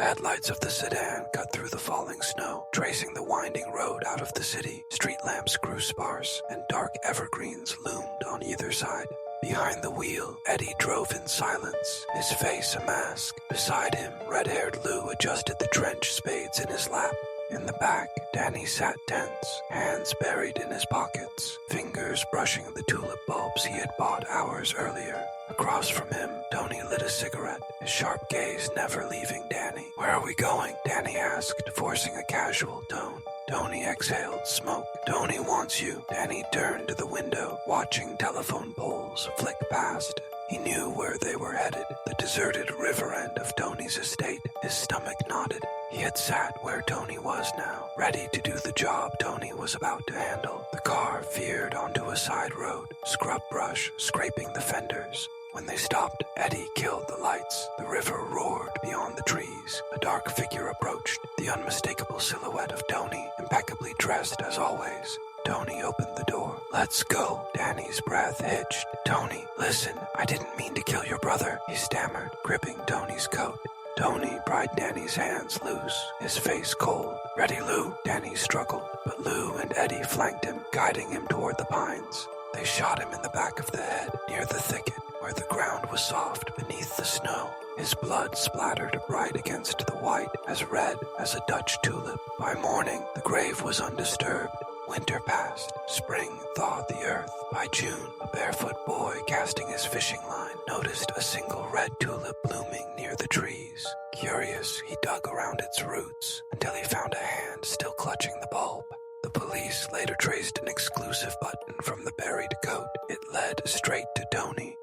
headlights of the sedan cut through the falling snow, tracing the winding road out of the city. Street lamps grew sparse, and dark evergreens loomed on either side. Behind the wheel, Eddie drove in silence, his face a mask. Beside him, red-haired Lou adjusted the trench spades in his lap. In the back, Danny sat tense, hands buried in his pockets, fingers brushing the tulip bulbs he had bought hours earlier. Across from him, Tony lit a cigarette, his sharp gaze never leaving Danny. "Where are we going?" Danny asked, forcing a casual tone. Tony exhaled smoke. "Tony wants you." Danny turned to the window, watching telephone poles flick past. He knew where they were headed, the deserted river end of Tony's estate. His stomach knotted. He had sat where Tony was now, ready to do the job Tony was about to handle. The car veered onto a side road, scrub brush scraping the fenders. When they stopped, Eddie killed the lights. The river roared beyond the trees. A dark figure approached, the unmistakable silhouette of Tony, impeccably dressed as always. Tony opened the door. "Let's go." Danny's breath hitched. "Tony, listen, I didn't mean to kill your brother," he stammered, gripping Tony's coat. Tony pried Danny's hands loose, his face cold. "Ready, Lou?" Danny struggled, but Lou and Eddie flanked him, guiding him toward the pines. They shot him in the back of the head, near the thicket, where the ground was soft beneath the snow. His blood splattered bright against the white, as red as a Dutch tulip. By morning, the grave was undisturbed. Winter passed. Spring thawed the earth. By June, a barefoot boy casting his fishing line noticed a single red tulip blooming near the trees. Curious, he dug around its roots until he found a hand still clutching the bulb. The police later traced an exclusive button from the buried coat. It led straight to Tony.